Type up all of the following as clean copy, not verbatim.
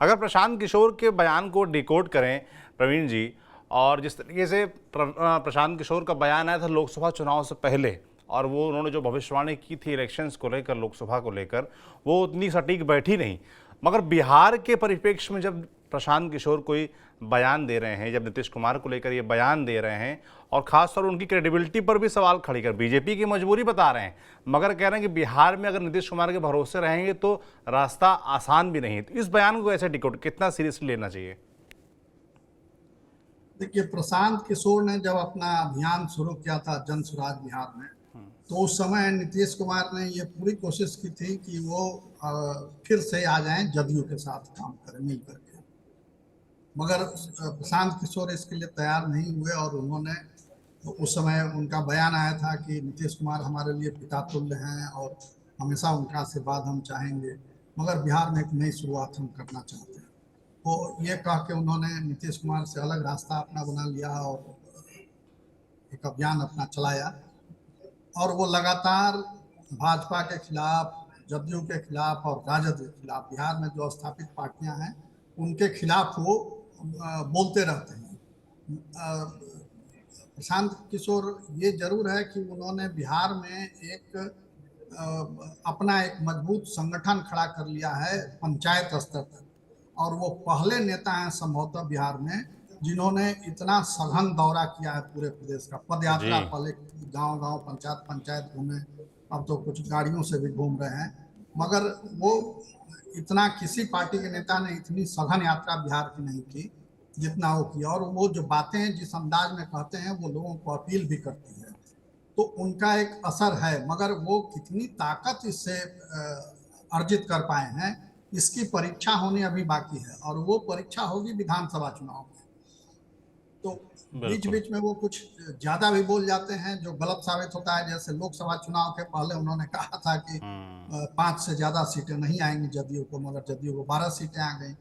अगर प्रशांत किशोर के बयान को डिकोड करें प्रवीण जी, और जिस तरीके से प्रशांत किशोर का बयान आया था लोकसभा चुनाव से पहले, और वो उन्होंने जो भविष्यवाणी की थी इलेक्शंस को लेकर, लोकसभा को लेकर, वो उतनी सटीक बैठी नहीं। मगर बिहार के परिप्रेक्ष्य में जब प्रशांत किशोर कोई बयान दे रहे हैं, जब नीतीश कुमार को लेकर ये बयान दे रहे हैं, और खासतौर उनकी क्रेडिबिलिटी पर भी सवाल खड़ी कर बीजेपी की मजबूरी बता रहे हैं, मगर कह रहे हैं कि बिहार में अगर नीतीश कुमार के भरोसे रहेंगे तो रास्ता आसान भी नहीं। तो इस बयान को ऐसे डिकोड कितना सीरियसली लेना चाहिए? देखिए, प्रशांत किशोर ने जब अपना अभियान शुरू किया था जन स्वराज बिहार में, तो उस समय नीतीश कुमार ने ये पूरी कोशिश की थी कि वो फिर से आ जाएं, जदयू के साथ काम करें मिल करके। मगर प्रशांत किशोर इसके लिए तैयार नहीं हुए, और उन्होंने उस समय उनका बयान आया था कि नीतीश कुमार हमारे लिए पिता तुल्य हैं और हमेशा उनका आशीर्वाद हम चाहेंगे, मगर बिहार में एक नई शुरुआत हम करना चाहते हैं। तो ये कह के उन्होंने नीतीश कुमार से अलग रास्ता अपना बना लिया और एक अभियान अपना चलाया, और वो लगातार भाजपा के खिलाफ, जदयू के खिलाफ और राजद के खिलाफ, बिहार में जो स्थापित पार्टियां हैं उनके खिलाफ वो बोलते रहते हैं। प्रशांत किशोर ये जरूर है कि उन्होंने बिहार में एक अपना एक मजबूत संगठन खड़ा कर लिया है पंचायत स्तर तक, और वो पहले नेता हैं संभवतः बिहार में जिन्होंने इतना सघन दौरा किया है पूरे प्रदेश का। पदयात्रा, पहले गांव गांव पंचायत पंचायत घूमे, अब तो कुछ गाड़ियों से भी घूम रहे हैं, मगर वो इतना किसी पार्टी के नेता ने इतनी सघन यात्रा बिहार की नहीं की जितना वो किया। और वो जो बातें जिस अंदाज में कहते हैं वो लोगों को अपील भी करती है, तो उनका एक असर है। मगर वो कितनी ताकत इससे अर्जित कर पाए हैं, इसकी परीक्षा होनी अभी बाकी है, और वो परीक्षा होगी विधानसभा चुनाव में। तो बीच बीच में वो कुछ ज्यादा भी बोल जाते हैं जो गलत साबित होता है। जैसे लोकसभा चुनाव के पहले उन्होंने कहा था कि 5 से ज्यादा सीटें नहीं आएंगी जदयू को, मगर जदयू को 12 सीटें आ गई।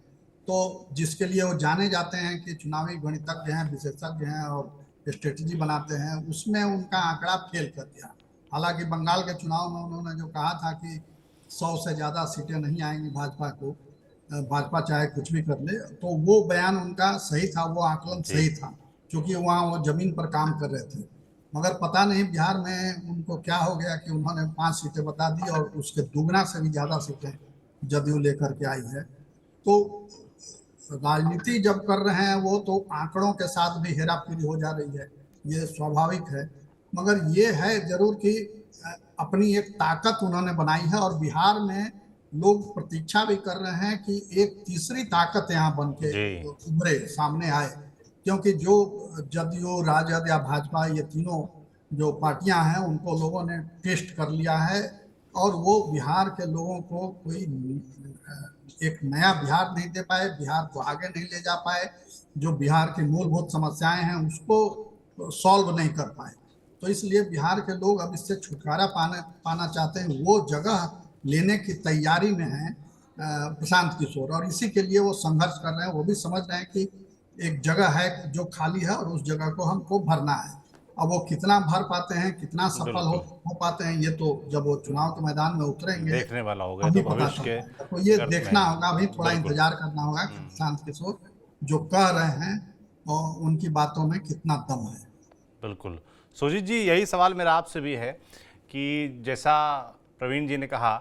तो जिसके लिए वो जाने जाते हैं कि चुनावी गणितज्ञ हैं, विशेषज्ञ हैं और स्ट्रेटेजी बनाते हैं, उसमें उनका आंकड़ा फेल कर दिया। हालांकि बंगाल के चुनाव में उन्होंने जो कहा था कि 100 से ज्यादा सीटें नहीं आएंगी भाजपा को, भाजपा चाहे कुछ भी कर ले, तो वो बयान उनका सही था, वो आकलन सही था, क्योंकि वहाँ वो जमीन पर काम कर रहे थे। मगर पता नहीं बिहार में उनको क्या हो गया कि उन्होंने 5 सीटें बता दी, और उसके दुगना से भी ज्यादा सीटें जदयू लेकर के आई है। तो राजनीति जब कर रहे हैं वो, तो आंकड़ों के साथ भी हेराफेरी हो जा रही है, ये स्वाभाविक है। मगर ये है जरूर कि अपनी एक ताकत उन्होंने बनाई है, और बिहार में लोग प्रतीक्षा भी कर रहे हैं कि एक तीसरी ताकत यहाँ बन के उभरे, सामने आए। क्योंकि जो जदयू, राजद या भाजपा, ये तीनों जो पार्टियां हैं उनको लोगों ने टेस्ट कर लिया है, और वो बिहार के लोगों को कोई एक नया बिहार नहीं दे पाए, बिहार को आगे नहीं ले जा पाए, जो बिहार की मूलभूत समस्याएं हैं उसको सॉल्व नहीं कर पाए। तो इसलिए बिहार के लोग अब इससे छुटकारा पाना चाहते हैं, वो जगह लेने की तैयारी में है प्रशांत किशोर, और इसी के लिए वो संघर्ष कर रहे हैं। वो भी समझ रहे हैं कि एक जगह है जो खाली है और उस जगह को हमको भरना है। अब वो कितना भर पाते हैं, कितना सफल हो पाते हैं, ये तो जब वो चुनाव के मैदान में उतरेंगे देखने वाला होगा, अभी तो पता भविष्य के तो ये देखना होगा, अभी थोड़ा इंतजार करना होगा कि प्रशांत किशोर जो कह रहे हैं और उनकी बातों में कितना दम है। बिल्कुल सुजीत जी, यही सवाल मेरा आपसे भी है कि जैसा प्रवीण जी ने कहा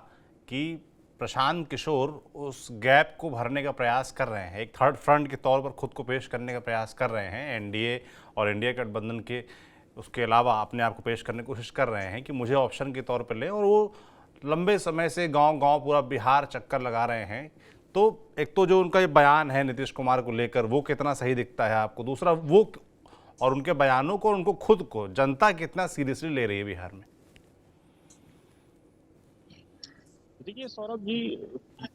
कि प्रशांत किशोर उस गैप को भरने का प्रयास कर रहे हैं, एक थर्ड फ्रंट के तौर पर खुद को पेश करने का प्रयास कर रहे हैं, एनडीए और इंडिया गठबंधन के उसके अलावा अपने आप को पेश करने की कोशिश कर रहे हैं कि मुझे ऑप्शन के तौर पर ले, और वो लंबे समय से गांव-गांव पूरा बिहार चक्कर लगा रहे हैं। तो एक तो जो उनका ये बयान है नीतीश कुमार को लेकर, वो कितना सही दिखता है आपको? दूसरा, वो और उनके बयानों को और उनको खुद को जनता कितना सीरियसली ले रही है बिहार में? देखिए सौरभ जी,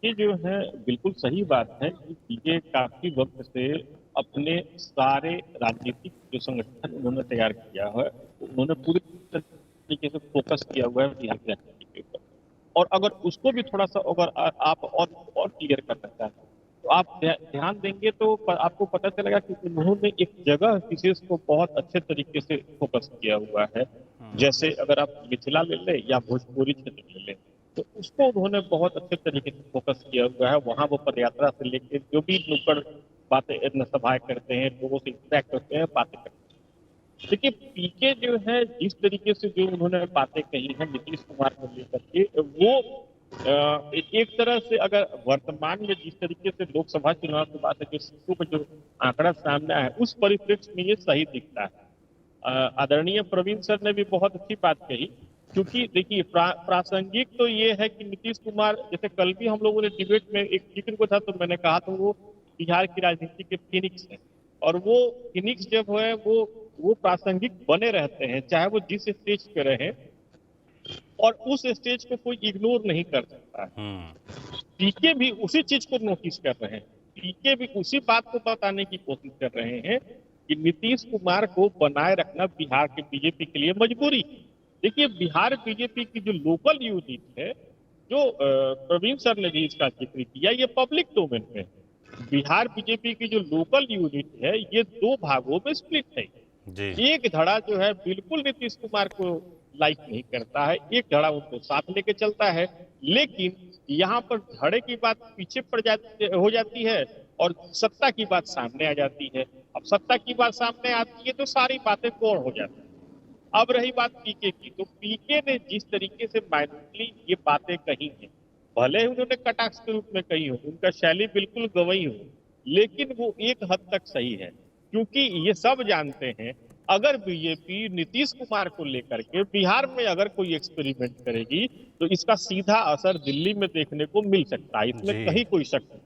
ये जो है बिल्कुल सही बात है कि ये काफी वक्त से अपने सारे राजनीतिक जो संगठन उन्होंने तैयार किया है, उन्होंने पूरी तरीके से फोकस किया हुआ है बिहार की राजनीति के ऊपर। और अगर उसको भी थोड़ा सा अगर आप और क्लियर करना चाहते हैं तो आप ध्यान देंगे तो आपको पता चलेगा कि उन्होंने एक जगह विशेष को बहुत अच्छे तरीके से फोकस किया हुआ है। जैसे अगर आप मिथिला ले लें या भोजपुरी क्षेत्र ले लें, तो उसको उन्होंने बहुत अच्छे तरीके से फोकस किया हुआ है। वहां वो पदयात्रा से लेकर जो भी नुक्कड़ बातें सभाएं करते हैं, लोगों से इंटरेक्ट करते हैं, बातें करते हैं। देखिए पीके जो है जिस तरीके से जो उन्होंने बातें कही हैं नीतीश कुमार को लेकर के, वो एक तरह से अगर वर्तमान में जिस तरीके से लोकसभा चुनाव के बाद जो सीटों का जो आंकड़ा सामने आया है उस परिप्रेक्ष्य में ये सही दिखता है। आदरणीय प्रवीण सर ने भी बहुत अच्छी बात कही, क्योंकि देखिए प्रासंगिक तो ये है कि नीतीश कुमार, जैसे कल भी हम लोगों ने डिबेट में एक जिक्र को था तो मैंने कहा था वो बिहार की राजनीति के फिनिक्स है, और वो फिनिक्स जब है वो प्रासंगिक बने रहते हैं चाहे वो जिस स्टेज पे रहे, और उस स्टेज को कोई इग्नोर नहीं कर सकता है। पीके भी उसी चीज को नोटिस कर रहे हैं, पीके भी उसी बात को बताने की कोशिश कर रहे हैं कि नीतीश कुमार को बनाए रखना बिहार के बीजेपी के लिए मजबूरी। देखिए बिहार बीजेपी की जो लोकल यूनिट है, जो प्रवीण सर ने भी इसका जिक्र किया, ये पब्लिक डोमेन में है। बिहार बीजेपी की जो लोकल यूनिट है ये दो भागों में स्प्लिट है। एक धड़ा जो है बिल्कुल नीतीश कुमार को लाइक नहीं करता है, एक धड़ा उनको साथ लेके चलता है, लेकिन यहाँ पर धड़े की बात पीछे हो जाती है और सत्ता की बात सामने आ जाती है। अब सत्ता की बात सामने आती है तो सारी बातें गौण हो जाती है। अब रही बात पीके की, तो पीके ने जिस तरीके से माइनरली ये बातें कही हैं, भले ही उन्होंने कटाक्ष के रूप में कही हो, उनका शैली बिल्कुल गवई हो, लेकिन वो एक हद तक सही है, क्योंकि ये सब जानते हैं अगर बीजेपी नीतीश कुमार को लेकर के बिहार में अगर कोई एक्सपेरिमेंट करेगी तो इसका सीधा असर दिल्ली में देखने को मिल सकता है, इसमें कहीं कोई शक नहीं।